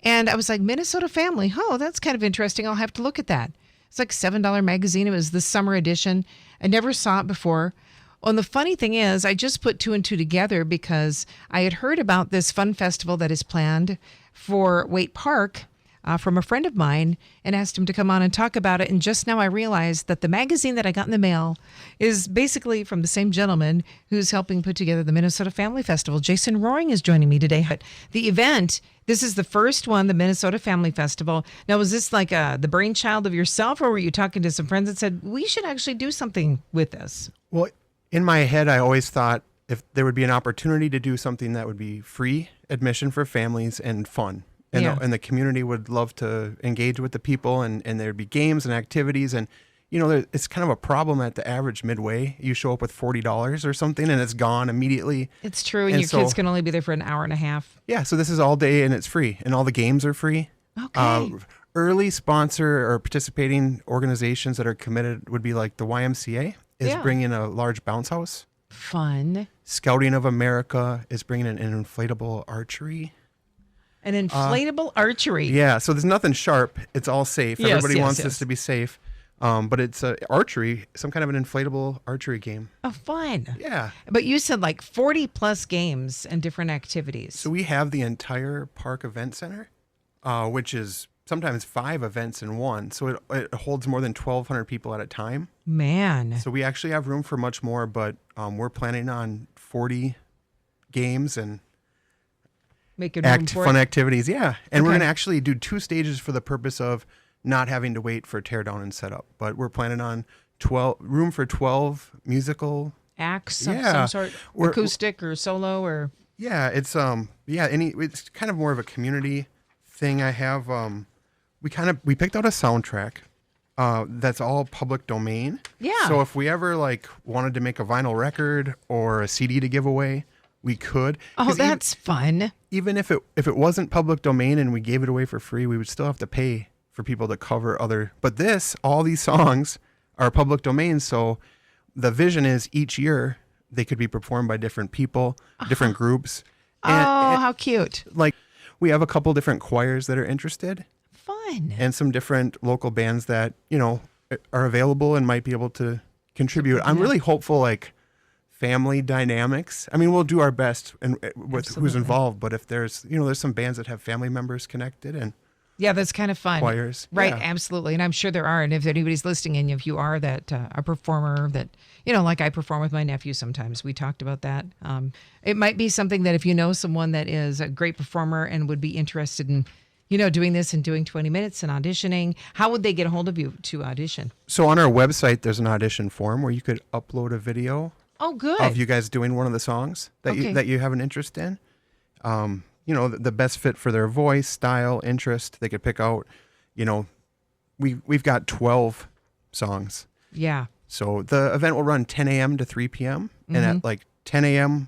And I was like, Minnesota Family. Oh, that's kind of interesting. I'll have to look at that. It's like $7 magazine. It was the summer edition. I never saw it before. Well, and the funny thing is, I just put two and two together because I had heard about this fun festival that is planned for Waite Park from a friend of mine and asked him to come on and talk about it. And just now I realized that the magazine that I got in the mail is basically from the same gentleman who's helping put together the Minnesota Family Festival. Jason Roering is joining me today. But the event, this is the first one, the Minnesota Family Festival. Now, was this like the brainchild of yourself, or were you talking to some friends that said, we should actually do something with this? Well, in my head, I always thought if there would be an opportunity to do something that would be free admission for families and fun. And the community would love to engage with the people, and there'd be games and activities. And, it's kind of a problem at the average midway. You show up with $40 or something, and it's gone immediately. It's true, and your kids can only be there for an hour and a half. Yeah, so this is all day, and it's free, and all the games are free. Okay. Early sponsor or participating organizations that are committed would be like the YMCA is bringing a large bounce house. Fun. Scouting of America is bringing an inflatable archery. An inflatable archery. Yeah, so there's nothing sharp. It's all safe. Yes, Everybody wants this to be safe. But it's archery, some kind of an inflatable archery game. Oh, fun. Yeah. But you said like 40 plus games and different activities. So we have the entire park event center, which is sometimes 5 events in one. So it holds more than 1,200 people at a time. Man. So we actually have room for much more, but we're planning on 40 games and fun activities. Yeah. And we're going to actually do 2 stages for the purpose of not having to wait for tear down and set up. But we're planning on room for 12 musical acts of some sort, acoustic or solo or. Yeah, it's it's kind of more of a community thing. I have we picked out a soundtrack that's all public domain. Yeah. So if we ever wanted to make a vinyl record or a CD to give away, we could. Oh, that's fun. Even if it wasn't public domain and we gave it away for free, we would still have to pay for people to cover other. But all these songs are public domain. So the vision is each year they could be performed by different people, different groups. And how cute. We have a couple different choirs that are interested. Fun. And some different local bands that, are available and might be able to contribute. I'm really hopeful, family dynamics. I mean, we'll do our best with who's involved, but if there's some bands that have family members connected and that's kind of fun. Choirs. Right, yeah. Absolutely. And I'm sure there are. And if anybody's listening and if you are that a performer that, like I perform with my nephew sometimes, we talked about that. It might be something that if you know someone that is a great performer and would be interested in doing this and doing 20 minutes and auditioning, how would they get a hold of you to audition? So on our website, there's an audition form where you could upload a video. Oh, good. Of you guys doing one of the songs that you have an interest in. The best fit for their voice, style, interest. They could pick out, we've got 12 songs. Yeah. So the event will run 10 a.m. to 3 p.m. And at 10 a.m.,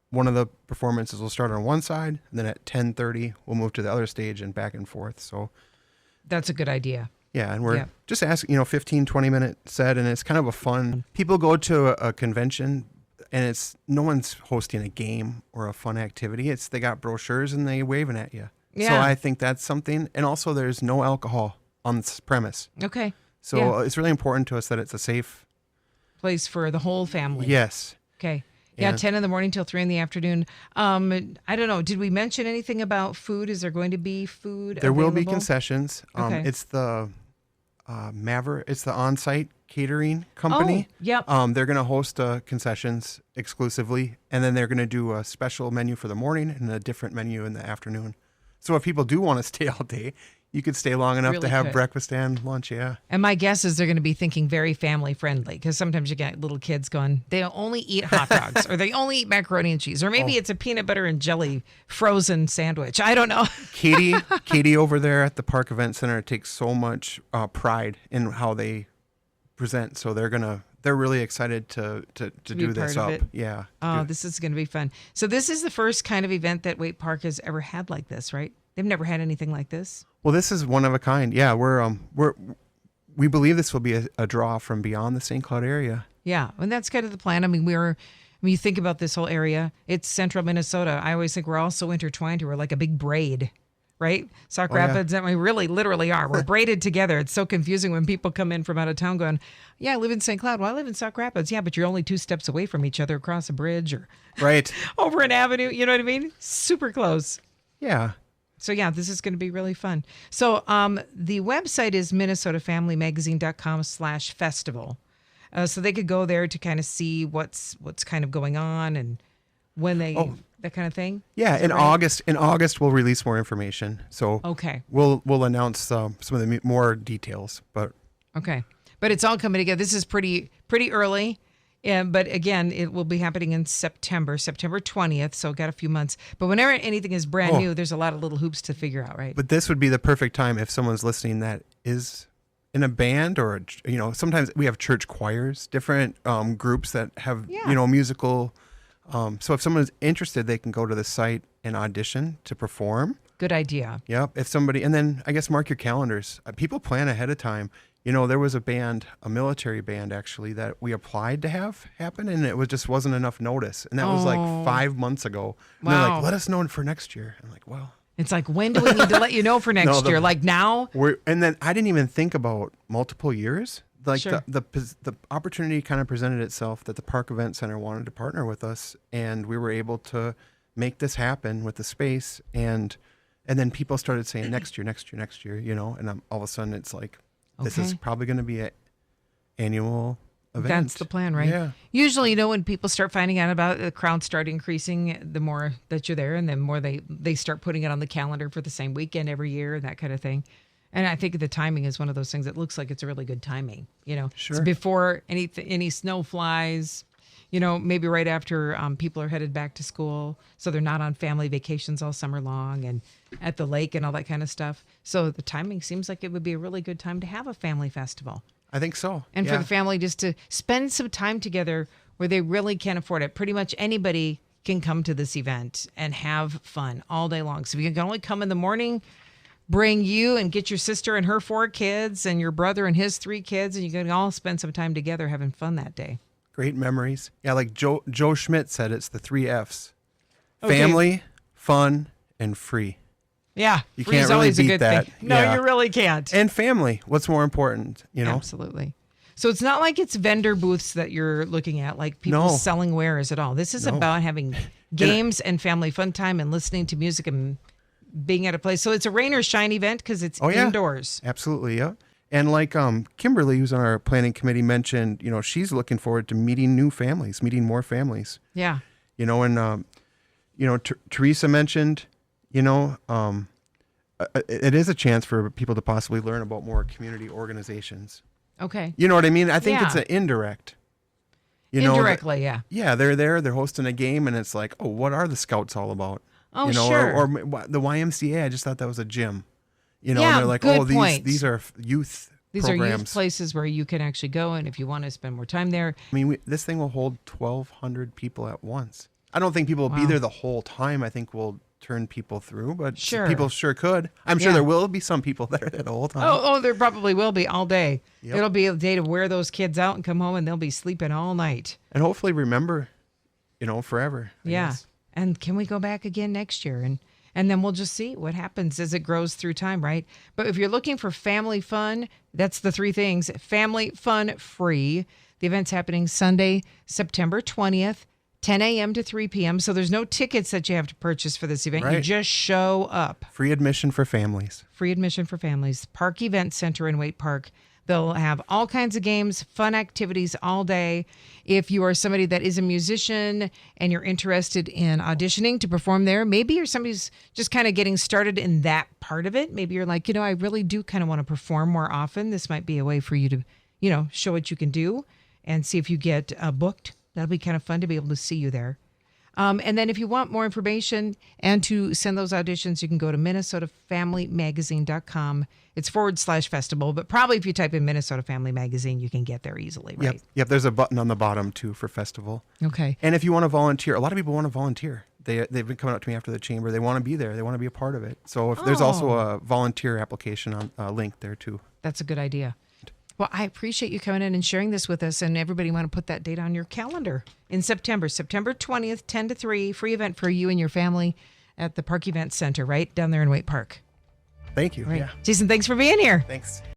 one of the performances will start on one side. And then at 10:30, we'll move to the other stage and back and forth. So that's a good idea. Yeah, and we're just asking, 15, 20-minute set, and it's kind of a fun. People go to a convention, and no one's hosting a game or a fun activity. They got brochures, and they waving at you. Yeah. So I think that's something. And also, there's no alcohol on this premise. Okay. So it's really important to us that it's a safe place for the whole family. Yes. Okay. Yeah, 10 in the morning till 3 in the afternoon. I don't know. Did we mention anything about food? Is there going to be food There available? will be concessions. Okay. It's the it's the on-site catering company. Oh, yep. They're going to host concessions exclusively, and then they're going to do a special menu for the morning and a different menu in the afternoon. So if people do want to stay all day, you could stay long enough to have breakfast and lunch, yeah. And my guess is they're going to be thinking very family friendly, because sometimes you get little kids going, they only eat hot dogs, or they only eat macaroni and cheese, or maybe it's a peanut butter and jelly frozen sandwich. I don't know. Katie over there at the Park Event Center takes so much pride in how they present, so they're really excited to do this up. Yeah. Oh, this is going to be fun. So this is the first kind of event that Waite Park has ever had like this, right? They've never had anything like this. Well, this is one of a kind. Yeah, we believe this will be a draw from beyond the St. Cloud area. Yeah, and that's kind of the plan. I mean, when you think about this whole area, it's central Minnesota. I always think we're all so intertwined. We're like a big braid right? Sauk Oh, yeah. Rapids, and we really literally are. We're braided together. It's so confusing when people come in from out of town going, yeah, I live in St. Cloud. Well, I live in Sauk Rapids. Yeah, but you're only 2 steps away from each other across a bridge or Right. over an avenue. You know what I mean? Super close. Yeah. So yeah, this is going to be really fun. So the website is minnesotafamilymagazine.com/festival. So they could go there to kind of see what's kind of going on and when they that kind of thing. Yeah, Is that in right? August we'll release more information. So Okay. we'll announce some of the more details. But Okay. But it's all coming together. This is pretty early. But again, it will be happening in September 20th. So got a few months. But whenever anything is brand new, there's a lot of little hoops to figure out, right? But this would be the perfect time if someone's listening that is in a band or sometimes we have church choirs, different groups that have musical. So if someone's interested, they can go to the site and audition to perform. Good idea. Yep. If somebody, and then I guess mark your calendars. People plan ahead of time. There was a military band actually that we applied to have happen, and it wasn't enough notice. And that was like 5 months ago. And they're like, let us know for next year. I'm like, well. It's like, when do we need to let you know for next year? Like now? And then I didn't even think about multiple years. Like Sure. the opportunity kind of presented itself that the Park Event Center wanted to partner with us, and we were able to make this happen with the space. And then people started saying next year, and all of a sudden it's like, this is probably going to be an annual event. That's the plan, right? Yeah. Usually, when people start finding out about it, the crowds start increasing the more that you're there, and the more they start putting it on the calendar for the same weekend every year and that kind of thing. And I think the timing is one of those things that looks like it's a really good timing. Sure. It's before any snow flies. Maybe right after people are headed back to school, so they're not on family vacations all summer long and at the lake and all that kind of stuff. So the timing seems like it would be a really good time to have a family festival. I think so. And for the family just to spend some time together where they really can afford it. Pretty much anybody can come to this event and have fun all day long. So if you can only come in the morning, bring you and get your sister and her 4 kids and your brother and his 3 kids, and you can all spend some time together having fun that day. Great memories. Yeah, like Joe Schmidt said, it's the 3 Fs. Okay. Family, fun, and free. Yeah, You free can't is really always a beat good that. thing. No, Yeah. you really can't. And family. What's more important, Absolutely. So it's not like it's vendor booths that you're looking at, like people No. selling wares at all. This is about having games and family fun time and listening to music and being at a place. So it's a rain or shine event because it's indoors. Absolutely, yeah. And like Kimberly, who's on our planning committee, mentioned, she's looking forward to meeting new families, meeting more families. Yeah. And Teresa mentioned, it is a chance for people to possibly learn about more community organizations. Okay. You know what I mean? I think it's Yeah. an indirect. Indirectly, yeah. Yeah, they're there, they're hosting a game, and it's like, oh, what are the scouts all about? Oh, sure. Or the YMCA, I just thought that was a gym. And Yeah, they're like, good oh, point. these are youth These programs. are youth places where you can actually go, and if you want to spend more time there. I mean, this thing will hold 1,200 people at once. I don't think people will be there the whole time. I think we'll turn people through, but Sure. people sure could. I'm sure there will be some people there the whole time. Oh, there probably will be all day. Yep. It'll be a day to wear those kids out and come home, and they'll be sleeping all night. And hopefully remember, forever. I Yeah. guess. And can we go back again next year? And then we'll just see what happens as it grows through time, right? But if you're looking for family fun, that's the 3 things. Family fun free. The event's happening Sunday, September 20th, 10 a.m. to 3 p.m. So there's no tickets that you have to purchase for this event. You Right. just show up. Free admission for families. Free admission for families. Park Event Center in Waite Park. They'll have all kinds of games, fun activities all day. If you are somebody that is a musician and you're interested in auditioning to perform there, maybe you're somebody who's just kind of getting started in that part of it. Maybe you're like, I really do kind of want to perform more often. This might be a way for you to, show what you can do and see if you get booked. That'll be kind of fun to be able to see you there. And then if you want more information and to send those auditions, you can go to minnesotafamilymagazine.com. It's /festival, but probably if you type in Minnesota Family Magazine, you can get there easily, right? Yep. There's a button on the bottom too for festival. Okay. And if you want to volunteer, a lot of people want to volunteer. They've been coming up to me after the chamber. They want to be there. They want to be a part of it. So if there's also a volunteer application on link there too. That's a good idea. Well, I appreciate you coming in and sharing this with us, and everybody want to put that date on your calendar in September 20th, 10 to 3, free event for you and your family at the Park Event Center, right down there in Waite Park. Thank you. Right. Yeah. Jason, thanks for being here. Thanks.